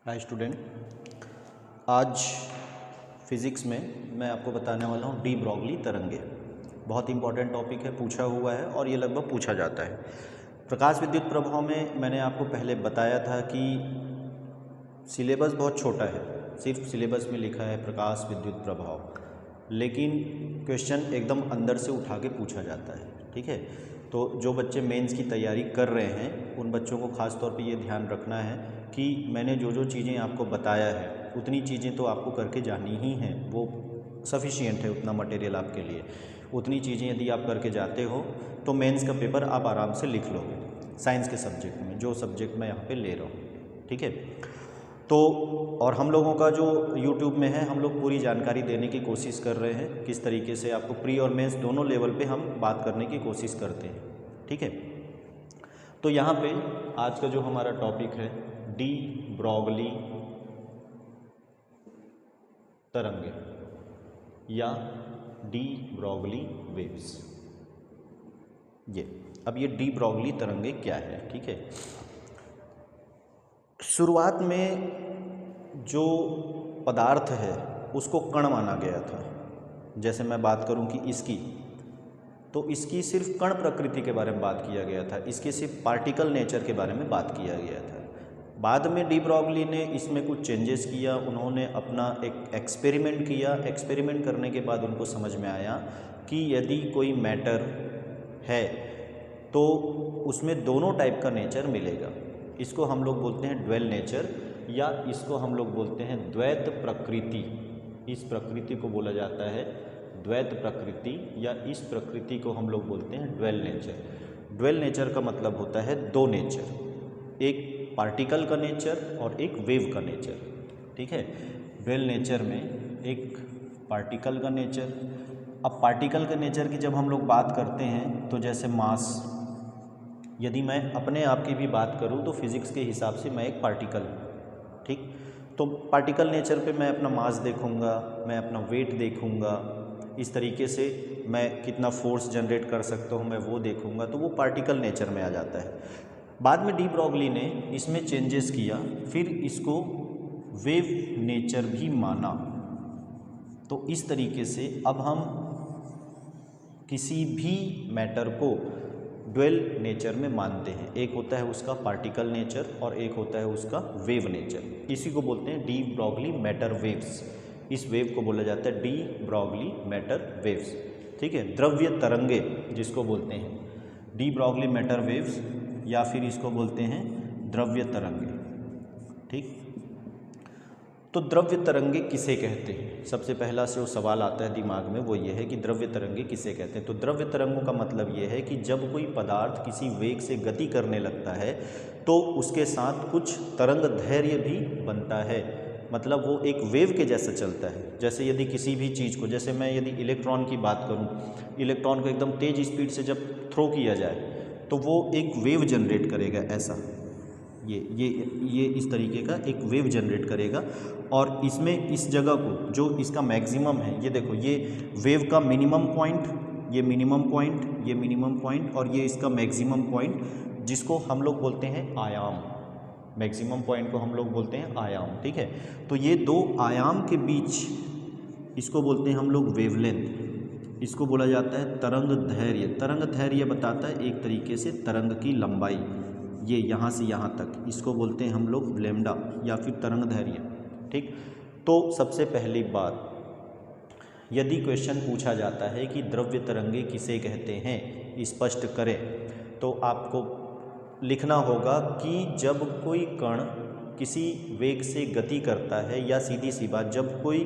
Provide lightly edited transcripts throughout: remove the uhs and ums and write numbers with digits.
Hi student, आज physics में मैं आपको बताने वाला हूँ डी ब्रॉगली तरंगे। बहुत इंपॉर्टेंट टॉपिक है, पूछा हुआ है और ये लगभग पूछा जाता है। प्रकाश विद्युत प्रभाव में मैंने आपको पहले बताया था कि सिलेबस बहुत छोटा है, सिर्फ सिलेबस में लिखा है प्रकाश विद्युत प्रभाव, लेकिन क्वेश्चन एकदम अंदर से उठा के पूछा जाता है। ठीक है, तो जो बच्चे मेंस की तैयारी कर रहे हैं उन बच्चों को ख़ास तौर पे ये ध्यान रखना है कि मैंने जो जो चीज़ें आपको बताया है उतनी चीज़ें तो आपको करके जानी ही हैं, वो सफिशिएंट है उतना मटेरियल आपके लिए। उतनी चीज़ें यदि आप करके जाते हो तो मेंस का पेपर आप आराम से लिख लोगे साइंस के सब्जेक्ट में, जो सब्जेक्ट मैं यहाँ पे ले रहा हूँ। ठीक है, तो और हम लोगों का जो YouTube में है, हम लोग पूरी जानकारी देने की कोशिश कर रहे हैं, किस तरीके से आपको प्री और मेंस दोनों लेवल पे हम बात करने की कोशिश करते हैं। ठीक है, तो यहाँ पे आज का जो हमारा टॉपिक है डी ब्रॉगली तरंगे या डी ब्रॉगली वेव्स। अब ये डी ब्रॉगली तरंगे क्या है? ठीक है, शुरुआत में जो पदार्थ है उसको कण माना गया था। जैसे मैं बात करूं कि इसकी, तो इसकी सिर्फ कण प्रकृति के बारे में बात किया गया था, इसके सिर्फ पार्टिकल नेचर के बारे में बात किया गया था। बाद में डी ब्रॉगली ने इसमें कुछ चेंजेस किया, उन्होंने अपना एक एक्सपेरिमेंट किया। एक्सपेरिमेंट करने के बाद उनको समझ में आया कि यदि कोई मैटर है तो उसमें दोनों टाइप का नेचर मिलेगा। इसको हम लोग बोलते हैं ड्वेल नेचर, या इसको हम लोग बोलते हैं द्वैत प्रकृति। इस प्रकृति को बोला जाता है द्वैत प्रकृति, या इस प्रकृति को हम लोग बोलते हैं ड्वेल नेचर। ड्वेल नेचर का मतलब होता है दो नेचर, एक पार्टिकल का नेचर और एक वेव का नेचर। ठीक है, ड्वेल नेचर में एक पार्टिकल का नेचर। अब पार्टिकल के नेचर की जब हम लोग बात करते हैं तो जैसे मास, यदि मैं अपने आप की भी बात करूं तो फिज़िक्स के हिसाब से मैं एक पार्टिकल हूँ। ठीक, तो पार्टिकल नेचर पे मैं अपना मास देखूंगा, मैं अपना वेट देखूंगा, इस तरीके से मैं कितना फोर्स जनरेट कर सकता हूँ मैं वो देखूंगा, तो वो पार्टिकल नेचर में आ जाता है। बाद में डी ब्रॉगली ने इसमें चेंजेस किया, फिर इसको वेव नेचर भी माना। तो इस तरीके से अब हम किसी भी मैटर को ड्वेल नेचर में मानते हैं। एक होता है उसका पार्टिकल नेचर और एक होता है उसका वेव नेचर। इसी को बोलते हैं डी ब्रॉगली मैटर वेव्स। इस वेव को बोला जाता है डी ब्रॉगली मैटर वेव्स। ठीक है, द्रव्य तरंगे जिसको बोलते हैं डी ब्रॉगली मैटर वेव्स, या फिर इसको बोलते हैं द्रव्य तरंगे। ठीक, तो द्रव्य तरंगे किसे कहते हैं? सबसे पहला से वो सवाल आता है दिमाग में, वो ये है कि द्रव्य तरंगे किसे कहते हैं। तो द्रव्य तरंगों का मतलब ये है कि जब कोई पदार्थ किसी वेग से गति करने लगता है तो उसके साथ कुछ तरंग दैर्घ्य भी बनता है, मतलब वो एक वेव के जैसा चलता है। जैसे यदि किसी भी चीज़ को, जैसे मैं यदि इलेक्ट्रॉन की बात करूँ, इलेक्ट्रॉन को एकदम तेज़ स्पीड से जब थ्रो किया जाए तो वो एक वेव जनरेट करेगा, ऐसा ये इस तरीके का एक वेव जनरेट करेगा। और इसमें इस जगह को जो इसका मैक्सिमम है, ये देखो, ये वेव का मिनिमम पॉइंट, ये मिनिमम पॉइंट, ये मिनिमम पॉइंट, और ये इसका मैक्सिमम पॉइंट, जिसको हम लोग बोलते हैं आयाम। मैक्सिमम पॉइंट को हम लोग बोलते हैं आयाम। ठीक है, तो ये दो आयाम के बीच, इसको बोलते हैं हम लोग वेवलेंथ। इसको बोला जाता है तरंग दैर्घ्य। तरंग दैर्घ्य बताता है एक तरीके से तरंग की लंबाई, ये यहाँ से यहाँ तक, इसको बोलते हैं हम लोग लैम्डा या फिर तरंग दैर्घ्य। ठीक, तो सबसे पहली बात, यदि क्वेश्चन पूछा जाता है कि द्रव्य तरंगे किसे कहते हैं, स्पष्ट करें, तो आपको लिखना होगा कि जब कोई कण किसी वेग से गति करता है, या सीधी सी बात, जब कोई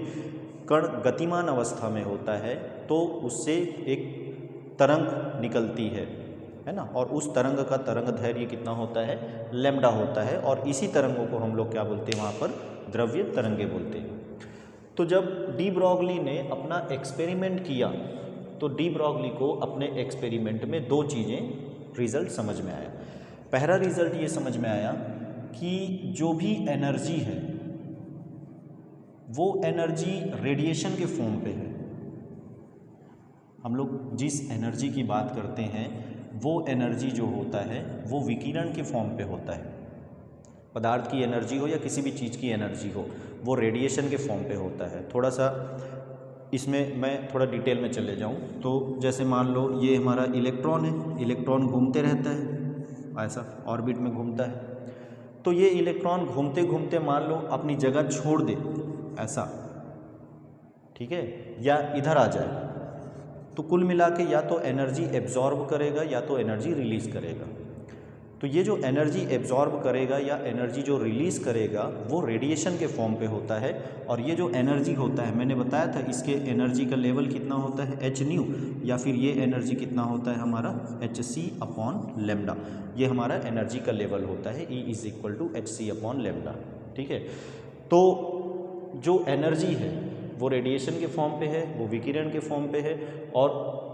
कण गतिमान अवस्था में होता है तो उससे एक तरंग निकलती है ना, और उस तरंग का तरंग दैर्घ्य कितना होता है? लैम्डा होता है, और इसी तरंगों को हम लोग क्या बोलते हैं? वहाँ पर द्रव्य तरंगे बोलते हैं। तो जब डी ब्रॉगली ने अपना एक्सपेरिमेंट किया तो डी ब्रॉगली को अपने एक्सपेरिमेंट में दो चीज़ें रिजल्ट समझ में आया। पहला रिजल्ट ये समझ में आया कि जो भी एनर्जी है वो एनर्जी रेडिएशन के फॉर्म पे है। हम लोग जिस एनर्जी की बात करते हैं वो एनर्जी जो होता है वो विकिरण के फॉर्म पे होता है। पदार्थ की एनर्जी हो या किसी भी चीज़ की एनर्जी हो, वो रेडिएशन के फॉर्म पे होता है। थोड़ा सा इसमें मैं थोड़ा डिटेल में चले जाऊँ तो जैसे मान लो ये हमारा इलेक्ट्रॉन है, इलेक्ट्रॉन घूमते रहता है, ऐसा ऑर्बिट में घूमता है। तो ये इलेक्ट्रॉन घूमते घूमते मान लो अपनी जगह छोड़ दे, ऐसा, ठीक है, या इधर आ जाए, तो कुल मिला के या तो एनर्जी एब्जॉर्ब करेगा या तो एनर्जी रिलीज़ करेगा। तो ये जो एनर्जी एब्जॉर्ब करेगा या एनर्जी जो रिलीज़ करेगा वो रेडिएशन के फॉर्म पे होता है। और ये जो एनर्जी होता है, मैंने बताया था इसके एनर्जी का लेवल कितना होता है, एच न्यू, या फिर ये एनर्जी कितना होता है हमारा, एच सी अपॉन लेमडा। ये हमारा एनर्जी का लेवल होता है, E is equal to H C upon lambda, ठीक है। तो जो एनर्जी है वो रेडिएशन के फॉर्म पे है, वो विकिरण के फॉर्म पे है, और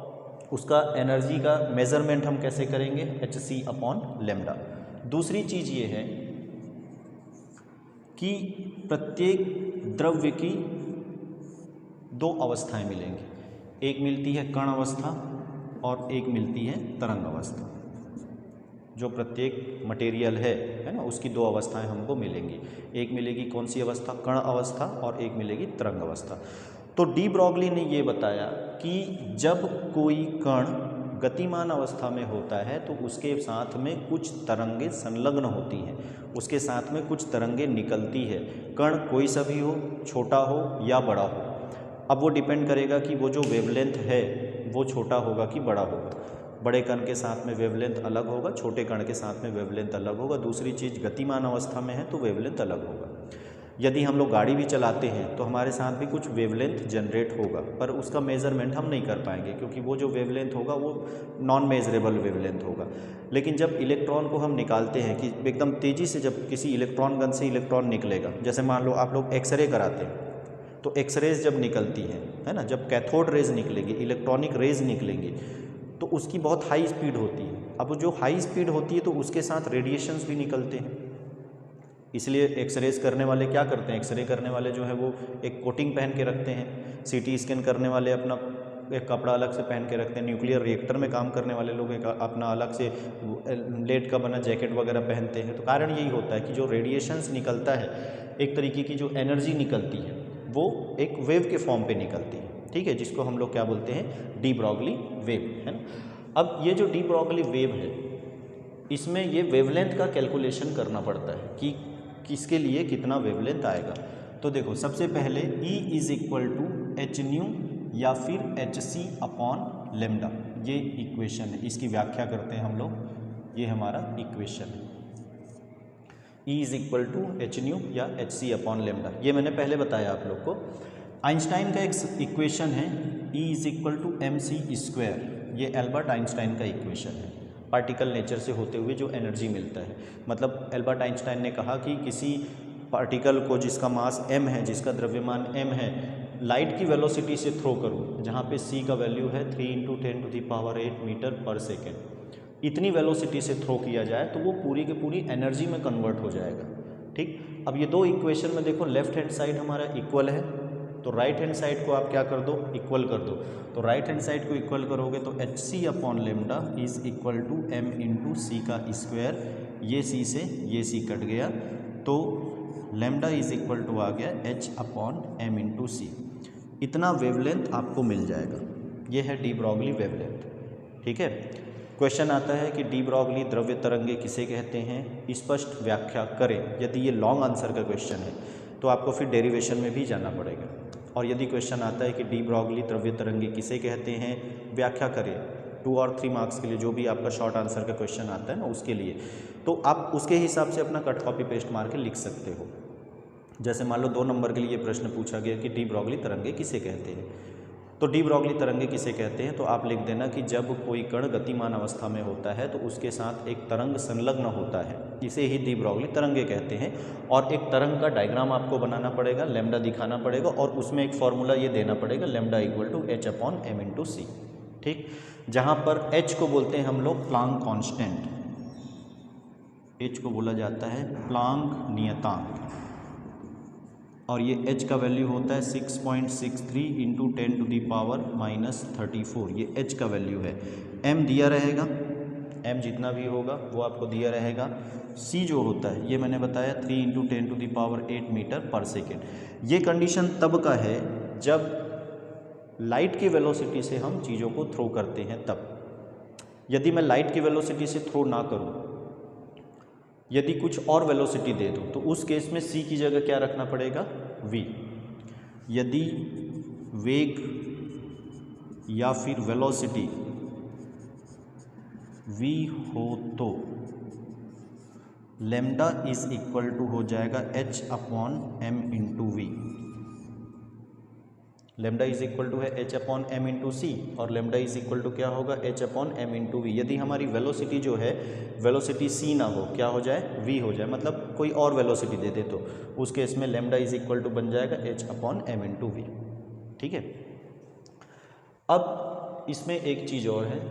उसका एनर्जी का मेज़रमेंट हम कैसे करेंगे, एच सी अपॉन लेमडा। दूसरी चीज़ ये है कि प्रत्येक द्रव्य की दो अवस्थाएं मिलेंगी, एक मिलती है कण अवस्था और एक मिलती है तरंग अवस्था। जो प्रत्येक मटेरियल है ना, उसकी दो अवस्थाएं हमको मिलेंगी। एक मिलेगी कौन सी अवस्था, कण अवस्था, और एक मिलेगी तरंग अवस्था। तो डी ब्रॉगली ने ये बताया कि जब कोई कण गतिमान अवस्था में होता है तो उसके साथ में कुछ तरंगें संलग्न होती हैं, उसके साथ में कुछ तरंगें निकलती है। कण कोई सा भी हो, छोटा हो या बड़ा हो, अब वो डिपेंड करेगा कि वो जो वेवलेंथ है वो छोटा होगा कि बड़ा होगा। बड़े कण के साथ में वेवलेंथ अलग होगा, छोटे कण के साथ में वेवलेंथ अलग होगा। दूसरी चीज़, गतिमान अवस्था में है तो वेवलेंथ अलग होगा। यदि हम लोग गाड़ी भी चलाते हैं तो हमारे साथ भी कुछ वेवलेंथ जनरेट होगा, पर उसका मेज़रमेंट हम नहीं कर पाएंगे क्योंकि वो जो वेवलेंथ होगा वो नॉन मेजरेबल वेवलेंथ होगा। लेकिन जब इलेक्ट्रॉन को हम निकालते हैं कि एकदम तेज़ी से जब किसी इलेक्ट्रॉन गन से इलेक्ट्रॉन निकलेगा, जैसे मान लो आप लोग एक्सरे कराते हैं तो एक्सरेज जब निकलती हैं, है ना, जब कैथोड रेज निकलेगी, इलेक्ट्रॉनिक रेज निकलेंगी, तो उसकी बहुत हाई स्पीड होती है। अब जो हाई स्पीड होती है तो उसके साथ रेडिएशंस भी निकलते हैं। इसलिए एक्सरेज करने वाले क्या करते हैं, एक्सरे करने वाले जो है वो एक कोटिंग पहन के रखते हैं। सीटी स्कैन करने वाले अपना एक कपड़ा अलग से पहन के रखते हैं। न्यूक्लियर रिएक्टर में काम करने वाले लोग एक अपना अलग से लेड का बना जैकेट वगैरह पहनते हैं। तो कारण यही होता है कि जो रेडिएशंस निकलता है, एक तरीके की जो एनर्जी निकलती है वो एक वेव के फॉर्म पे निकलती है, ठीक है, जिसको हम लोग क्या बोलते हैं, डी ब्रॉगली वेव, है ना। अब ये जो डी ब्रॉगली वेव है, इसमें ये वेवलेंथ का कैलकुलेशन करना पड़ता है कि किसके लिए कितना वेवलेंथ आएगा। तो देखो, सबसे पहले E is equal to H nu या फिर एच सी अपॉन लेमडा, ये इक्वेशन है, इसकी व्याख्या करते हैं हम लोग। ये हमारा इक्वेशन है, E is equal to H nu या एच सी अपॉन लेमडा। ये मैंने पहले बताया आप लोग को। आइंस्टाइन का एक इक्वेशन है E is equal to M C square, ये एल्बर्ट आइंस्टाइन का इक्वेशन है। पार्टिकल नेचर से होते हुए जो एनर्जी मिलता है, मतलब एल्बर्ट आइंस्टाइन ने कहा कि किसी पार्टिकल को जिसका मास m है, जिसका द्रव्यमान m है, लाइट की वेलोसिटी से थ्रो करूँ, जहाँ पे c का वैल्यू है 3 × 10⁸ मीटर पर सेकेंड, इतनी वेलोसिटी से थ्रो किया जाए तो वो पूरी की पूरी एनर्जी में कन्वर्ट हो जाएगा, ठीक। अब ये दो इक्वेशन में देखो, लेफ्ट हैंड साइड हमारा इक्वल है, तो राइट हैंड साइड को आप क्या कर दो, इक्वल कर दो। तो राइट हैंड साइड को इक्वल करोगे तो H C upon lambda is equal to M into C का स्क्वायर, ये सी से ये सी कट गया, तो लेमडा इज़ इक्वल टू आ गया एच अपॉन एम इंटू सी। इतना वेवलेंथ आपको मिल जाएगा। ये है डी ब्रॉगली वेवलेंथ, ठीक है। क्वेश्चन आता है कि डी ब्रॉगली द्रव्य तरंगे किसे कहते हैं, स्पष्ट व्याख्या करें। यदि ये लॉन्ग आंसर का क्वेश्चन है तो आपको फिर डेरिवेशन में भी जाना पड़ेगा। और यदि क्वेश्चन आता है कि डी ब्रॉगली द्रव्य तरंगे किसे कहते हैं, व्याख्या करें, 2 और 3 मार्क्स के लिए जो भी आपका शॉर्ट आंसर का क्वेश्चन आता है ना, उसके लिए, तो आप उसके हिसाब से अपना कट कॉपी पेस्ट मार के लिख सकते हो। जैसे मान लो 2 नंबर के लिए ये प्रश्न पूछा गया कि डी ब्रॉगली तरंगे किसे कहते हैं, तो डी ब्रॉगली तरंगे किसे कहते हैं, तो आप लिख देना कि जब कोई कण गतिमान अवस्था में होता है तो उसके साथ एक तरंग संलग्न होता है, इसे ही डी ब्रॉगली तरंगे कहते हैं। और एक तरंग का डायग्राम आपको बनाना पड़ेगा, लेमडा दिखाना पड़ेगा, और उसमें एक फॉर्मूला ये देना पड़ेगा, lambda equal to H upon M into C, ठीक। जहाँ पर एच को बोलते हैं हम लोग प्लांक कांस्टेंट, एच को बोला जाता है प्लांक नियतांक, और ये h का वैल्यू होता है 6.63 इंटू 10⁻⁻34, ये h का वैल्यू है। m दिया रहेगा, m जितना भी होगा वो आपको दिया रहेगा। c जो होता है ये मैंने बताया 3 × 10⁸ मीटर पर सेकेंड। ये कंडीशन तब का है जब लाइट की वेलोसिटी से हम चीज़ों को थ्रो करते हैं तब। यदि मैं लाइट की वेलोसिटी से थ्रो ना करूं, यदि कुछ और वेलोसिटी दे दूं, तो उस केस में c की जगह क्या रखना पड़ेगा, v। यदि वेग या फिर वेलोसिटी v हो तो लैम्डा इज इक्वल टू हो जाएगा h/m/v। Lambda is equal to है h/m/c और लैम्डा इज इक्वल टू क्या होगा, h/m/v। यदि हमारी वेलोसिटी जो है वेलोसिटी c ना हो, क्या हो जाए, v हो जाए, मतलब कोई और वेलोसिटी दे दे तो उस केस में लैम्डा इज इक्वल टू बन जाएगा h/m/v। ठीक है। अब इसमें एक चीज़ और है,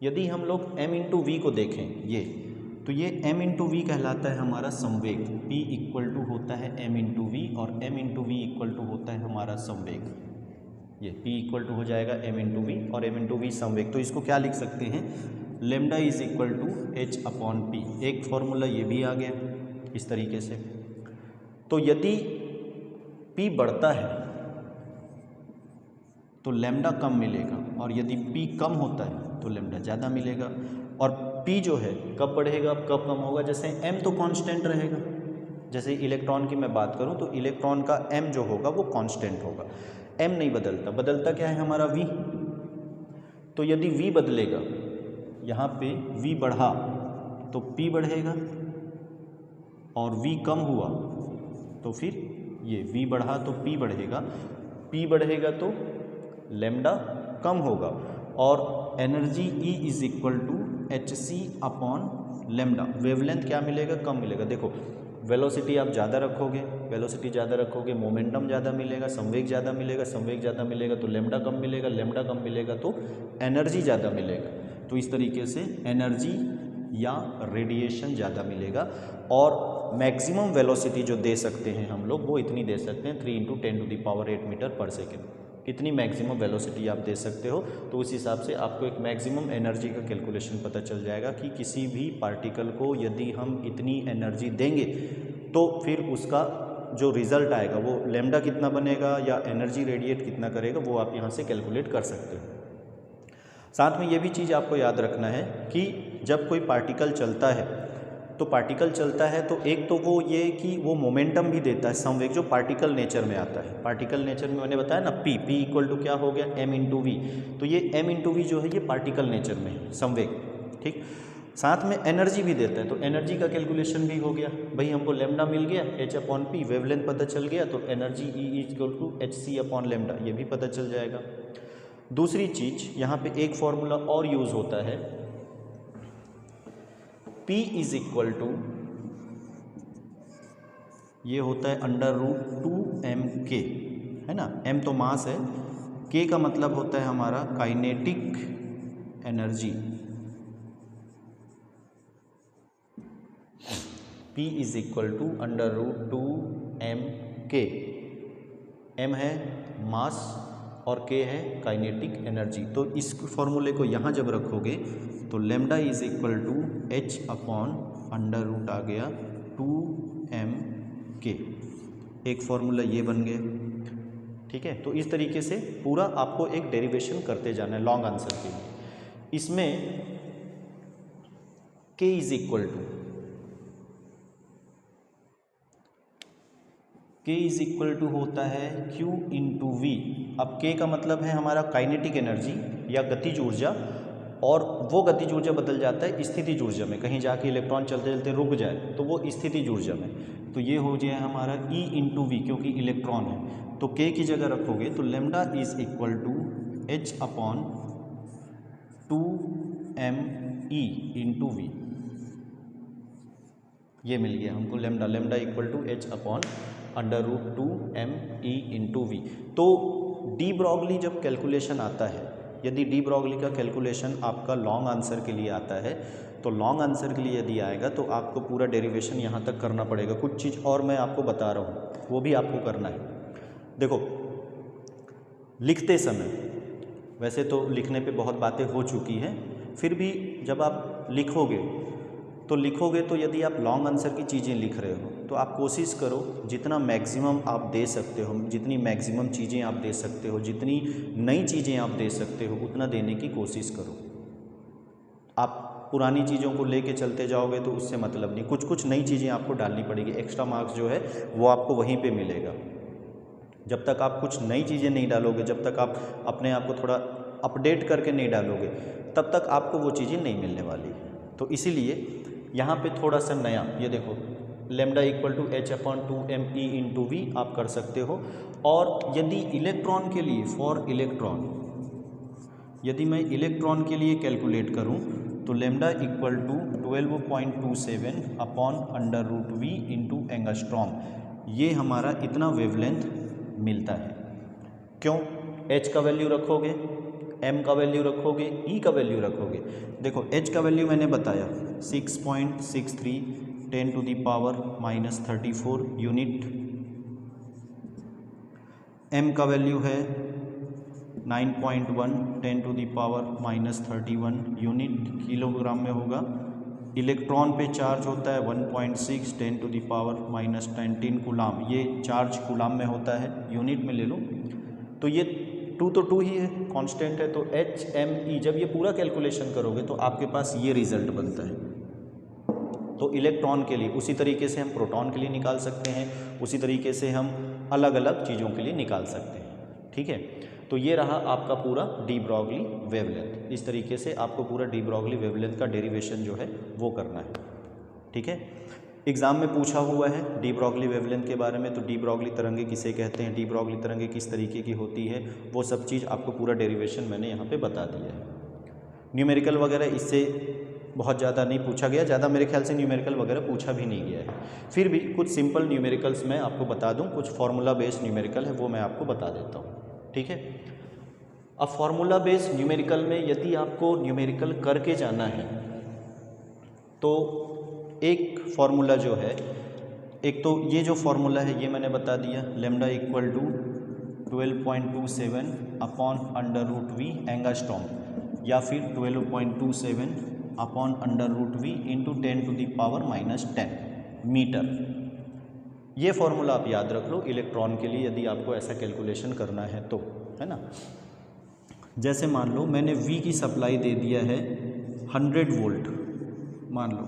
यदि हम लोग m/v को देखें तो ये m/v कहलाता है हमारा संवेग। p इक्वल टू होता है m/v और m/v इक्वल टू होता है हमारा संवेग। ये p इक्वल टू हो जाएगा m/v और m/v संवेग। तो इसको क्या लिख सकते हैं, lambda is equal to h/p। एक फॉर्मूला ये भी आ गया इस तरीके से। तो यदि p बढ़ता है तो लैम्डा कम मिलेगा और यदि p कम होता है तो लैम्डा ज़्यादा मिलेगा। और p जो है कब बढ़ेगा कब कम होगा, जैसे m तो कांस्टेंट रहेगा। जैसे इलेक्ट्रॉन की मैं बात करूं तो इलेक्ट्रॉन का m जो होगा वो कांस्टेंट होगा, m नहीं बदलता। बदलता क्या है हमारा v। तो यदि v बदलेगा, यहाँ पे v बढ़ा तो p बढ़ेगा और v कम हुआ तो फिर ये v बढ़ा तो p बढ़ेगा, p बढ़ेगा तो लैम्डा कम होगा और energy E is equal to hc/लैम्डा। वेवलेंथ क्या मिलेगा, कम मिलेगा। देखो वेलोसिटी आप ज़्यादा रखोगे, वेलोसिटी ज़्यादा रखोगे मोमेंटम ज़्यादा मिलेगा, संवेग ज़्यादा मिलेगा, संवेग ज़्यादा मिलेगा तो लैम्डा कम मिलेगा, लैम्डा कम मिलेगा तो एनर्जी ज़्यादा मिलेगा। तो इस तरीके से एनर्जी या रेडिएशन ज़्यादा मिलेगा। और मैक्सिमम वेलोसिटी जो दे सकते हैं हम लोग वो इतनी दे सकते हैं 3 × 10⁸ मीटर पर सेकेंड। इतनी मैक्सिमम वेलोसिटी आप दे सकते हो। तो उस हिसाब से आपको एक मैक्सिमम एनर्जी का कैलकुलेशन पता चल जाएगा कि किसी भी पार्टिकल को यदि हम इतनी एनर्जी देंगे तो फिर उसका जो रिज़ल्ट आएगा वो लैम्डा कितना बनेगा या एनर्जी रेडिएट कितना करेगा, वो आप यहाँ से कैलकुलेट कर सकते हो। साथ में ये भी चीज़ आपको याद रखना है कि जब कोई पार्टिकल चलता है तो पार्टिकल चलता है तो एक तो वो ये कि वो मोमेंटम भी देता है, संवेग जो पार्टिकल नेचर में आता है। पार्टिकल नेचर में मैंने बताया ना p इक्वल टू क्या हो गया, m/v। तो ये m/v जो है ये पार्टिकल नेचर में है संवेग। ठीक, साथ में एनर्जी भी देता है। तो एनर्जी का कैलकुलेशन भी हो गया भाई, हमको लैम्डा मिल गया h/p, वेवलेंथ पता चल गया तो एनर्जी E इक्वल टू hc/लैम्डा, ये भी पता चल जाएगा। दूसरी चीज़ यहाँ पे एक फॉर्मूला और यूज़ होता है, P इज इक्वल टू ये होता है √2mk, है ना। m तो मास है, k का मतलब होता है हमारा kinetic energy. P is equal to √2mk। m है मास और k है काइनेटिक एनर्जी। तो इस फॉर्मूले को यहाँ जब रखोगे तो lambda is equal to h/√2 आ गया 2mk। एक फॉर्मूला ये बन गया। ठीक है, तो इस तरीके से पूरा आपको एक डेरिवेशन करते जाना है लॉन्ग आंसर के लिए। इसमें k इज इक्वल टू होता है q × v। अब k का मतलब है हमारा काइनेटिक एनर्जी या गतिज ऊर्जा, और वो गतिज ऊर्जा बदल जाता है स्थितिज ऊर्जा में। कहीं जाके इलेक्ट्रॉन चलते चलते रुक जाए तो वो स्थितिज ऊर्जा में, तो ये हो जाए हमारा E × v क्योंकि इलेक्ट्रॉन है। तो k की जगह रखोगे तो lambda is equal to h/2me × v। ये मिल गया हमको lambda equal to h/√2me × v। तो डी ब्रॉगली जब कैलकुलेशन आता है, यदि डी ब्रॉगली का कैलकुलेशन आपका लॉन्ग आंसर के लिए आता है तो लॉन्ग आंसर के लिए यदि आएगा तो आपको पूरा डेरिवेशन यहाँ तक करना पड़ेगा। कुछ चीज़ और मैं आपको बता रहा हूँ वो भी आपको करना है। देखो लिखते समय, वैसे तो लिखने पे बहुत बातें हो चुकी हैं, फिर भी जब आप लिखोगे तो यदि आप लॉन्ग आंसर की चीज़ें लिख रहे हो तो आप कोशिश करो जितना मैक्सिमम आप दे सकते हो, जितनी मैक्सिमम चीज़ें आप दे सकते हो, जितनी नई चीज़ें आप दे सकते हो उतना देने की कोशिश करो। आप पुरानी चीज़ों को लेके चलते जाओगे तो उससे मतलब नहीं, कुछ कुछ नई चीज़ें आपको डालनी पड़ेगी। एक्स्ट्रा मार्क्स जो है वो आपको वहीं पे मिलेगा। जब तक आप कुछ नई चीज़ें नहीं डालोगे, जब तक आप अपने आप को थोड़ा अपडेट करके नहीं डालोगे, तब तक आपको वो चीज़ें नहीं मिलने वाली। तो इसीलिए यहाँ पे थोड़ा सा नया, ये देखो lambda equal to h/2me into V आप कर सकते हो। और यदि इलेक्ट्रॉन के लिए, फॉर इलेक्ट्रॉन, यदि मैं इलेक्ट्रॉन के लिए कैलकुलेट करूँ तो lambda equal to 12.27 upon under root V into angstrom, ये हमारा इतना वेवलेंथ मिलता है। क्यों? h का वैल्यू रखोगे, m का वैल्यू रखोगे, e का वैल्यू रखोगे। देखो h का वैल्यू मैंने बताया 6.63 10⁻⁻34 यूनिट, m का वैल्यू है 9.1 10⁻⁻31 यूनिट, किलोग्राम में होगा। इलेक्ट्रॉन पे चार्ज होता है 1.6 10⁻⁻10 कूलाम, ये चार्ज कूलाम में होता है, यूनिट में ले लो। तो ये 2 तो 2 ही है, कांस्टेंट है। तो HME जब ये पूरा कैलकुलेशन करोगे तो आपके पास ये रिजल्ट बनता है। तो इलेक्ट्रॉन के लिए उसी तरीके से हम प्रोटॉन के लिए निकाल सकते हैं, उसी तरीके से हम अलग अलग चीज़ों के लिए निकाल सकते हैं। ठीक है, तो ये रहा आपका पूरा डी ब्रॉगली वेवलेंथ। इस तरीके से आपको पूरा डी ब्रॉगली वेवलेंथ का डेरिवेशन जो है वो करना है। ठीक है, एग्ज़ाम में पूछा हुआ है डी ब्रॉगली वेवलेंथ के बारे में। तो डी ब्रॉगली तरंगे किसे कहते हैं, डी ब्रॉगली तरंगे किस तरीके की होती है, वो सब चीज़ आपको पूरा डेरिवेशन मैंने यहाँ पे बता दिया है। न्यूमेरिकल वगैरह इससे बहुत ज़्यादा नहीं पूछा गया, ज़्यादा मेरे ख्याल से न्यूमेरिकल वगैरह पूछा भी नहीं गया है। फिर भी कुछ सिंपल न्यूमेरिकल्स मैं आपको बता दूँ, कुछ फार्मूला बेस्ड न्यूमेरिकल है वो मैं आपको बता देता हूँ। ठीक है, अब फार्मूला बेस्ड न्यूमेरिकल में यदि आपको न्यूमेरिकल करके जाना है तो एक फार्मूला जो है, एक तो ये जो फार्मूला है ये मैंने बता दिया, lambda equal to 12.27 upon under root V angstrom, या फिर 12.27 upon under root V into 10⁻⁻10 metre. ये फार्मूला आप याद रख लो इलेक्ट्रॉन के लिए, यदि आपको ऐसा कैलकुलेशन करना है तो, है ना। जैसे मान लो मैंने V की सप्लाई दे दिया है 100 वोल्ट, मान लो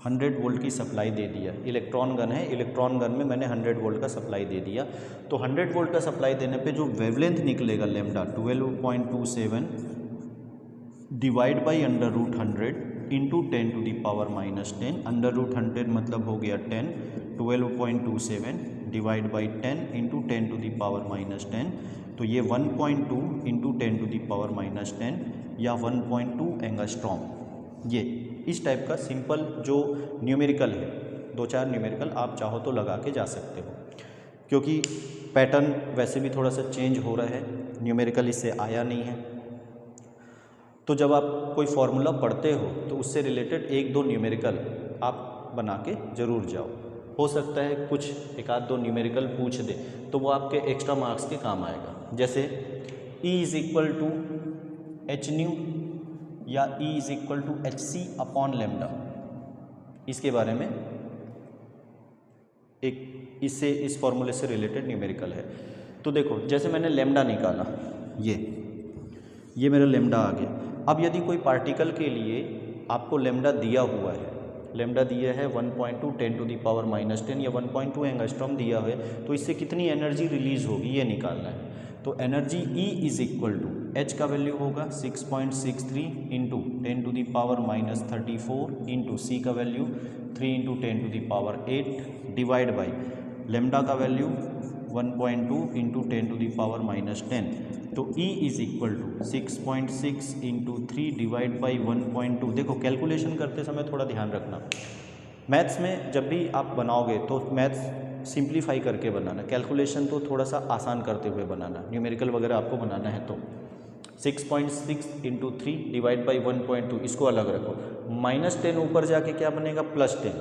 100 वोल्ट की सप्लाई दे दिया, इलेक्ट्रॉन गन है, इलेक्ट्रॉन गन में मैंने 100 वोल्ट का सप्लाई दे दिया। तो 100 वोल्ट का सप्लाई देने पे जो वेवलेंथ निकलेगा lambda 12.27 divide by under root 100 into 10⁻⁻10, under root 100 मतलब हो गया 10, 12.27 डिवाइड बाई 10 इंटू 10⁻⁻10, तो ये 1.2 इंटू 10⁻⁻10 या 1.2 एंगस्ट्रॉम। ये इस टाइप का सिंपल जो न्यूमेरिकल है, 2-4 न्यूमेरिकल आप चाहो तो लगा के जा सकते हो, क्योंकि पैटर्न वैसे भी थोड़ा सा चेंज हो रहा है, न्यूमेरिकल इससे आया नहीं है। तो जब आप कोई फार्मूला पढ़ते हो तो उससे रिलेटेड 1-2 न्यूमेरिकल आप बना के ज़रूर जाओ। हो सकता है कुछ 1-2 न्यूमेरिकल पूछ दे तो वो आपके एक्स्ट्रा मार्क्स के काम आएगा। जैसे E is equal to H nu या E is equal to HC upon lambda, इसके बारे में एक इससे इस फॉर्मूले से रिलेटेड न्यूमेरिकल है। तो देखो जैसे मैंने लेमडा निकाला, ये मेरा लेमडा आ गया। अब यदि कोई पार्टिकल के लिए आपको लेमडा दिया हुआ है, लेमडा दिया है 1.2 10⁻⁻10 या 1.2 एंगस्ट्रॉम दिया है, तो इससे कितनी एनर्जी रिलीज़ होगी ये निकालना है। तो energy E is equal to H का वैल्यू होगा 6.63 इंटू 10⁻⁻34 इंटू C का value 3 into 10⁸ divide by lambda का वैल्यू 1.2 इंटू 10⁻⁻10। तो E is equal to 6.6 into 3 divide by 1.2। देखो कैलकुलेशन करते समय थोड़ा ध्यान रखना, मैथ्स में जब भी आप बनाओगे तो मैथ्स सिंप्लीफाई करके बनाना, कैलकुलेशन तो थोड़ा सा आसान करते हुए बनाना। न्यूमेरिकल वगैरह आपको बनाना है तो 6.6 इंटू 3 डिवाइड बाई 1.2 इसको अलग रखो, -10 ऊपर जाके क्या बनेगा +10,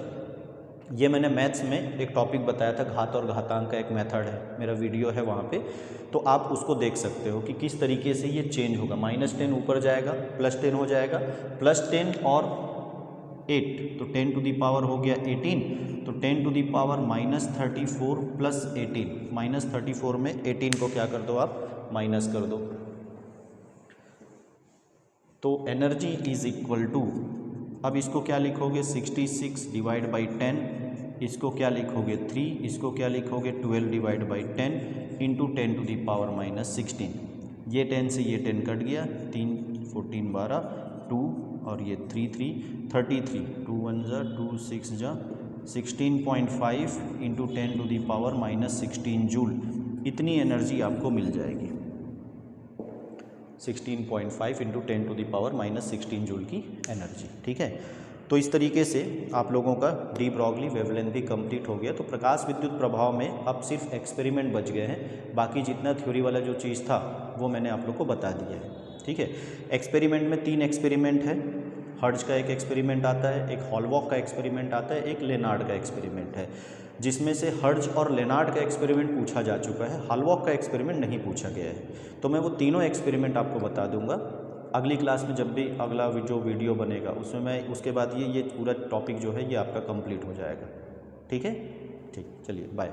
ये मैंने मैथ्स में एक टॉपिक बताया था, घात और घातांक का एक मेथड है, मेरा वीडियो है वहाँ पे, तो आप उसको देख सकते हो कि किस तरीके से ये चेंज होगा। -10 ऊपर जाएगा, +10 हो जाएगा, +10 और 8 तो 10 टू दी पावर हो गया 18, तो 10 टू दी पावर -34 + 18, -34 में 18 को क्या कर दो आप, माइनस कर दो। तो एनर्जी इज इक्वल टू, अब इसको क्या लिखोगे, 66 डिवाइड बाई 10, इसको क्या लिखोगे 3, इसको क्या लिखोगे 12 divide by 10 into 10 to the power -16। ये 10 से ये 10 कट गया, 3 14 12 2 और ये 3 3 33, 2 1 जा 2 6 जा 16.5 into 10 to the power -16 joule, इतनी एनर्जी आपको मिल जाएगी। 16.5 into 10 to the power -16 joule की एनर्जी। ठीक है, तो इस तरीके से आप लोगों का डी ब्रॉगली वेवलेंथ भी कंप्लीट हो गया। तो प्रकाश विद्युत प्रभाव में अब सिर्फ एक्सपेरिमेंट बच गए हैं, बाकी जितना थ्योरी वाला जो चीज़ था वो मैंने आप लोग को बता दिया है। ठीक है, एक्सपेरिमेंट में 3 एक्सपेरिमेंट है। हर्ट्ज का एक एक्सपेरिमेंट आता है, एक हॉलवॉक का एक्सपेरिमेंट आता है, एक लेनार्ड का एक्सपेरिमेंट है, जिसमें से हर्ट्ज और लेनार्ड का एक्सपेरिमेंट पूछा जा चुका है, हॉलवॉक का एक्सपेरिमेंट नहीं पूछा गया है। तो मैं वो तीनों एक्सपेरिमेंट आपको बता दूंगा अगली क्लास में, जब भी अगला जो वीडियो बनेगा उसमें मैं उसके बाद ये पूरा टॉपिक जो है ये आपका कंप्लीट हो जाएगा। ठीक है, ठीक, चलिए बाय।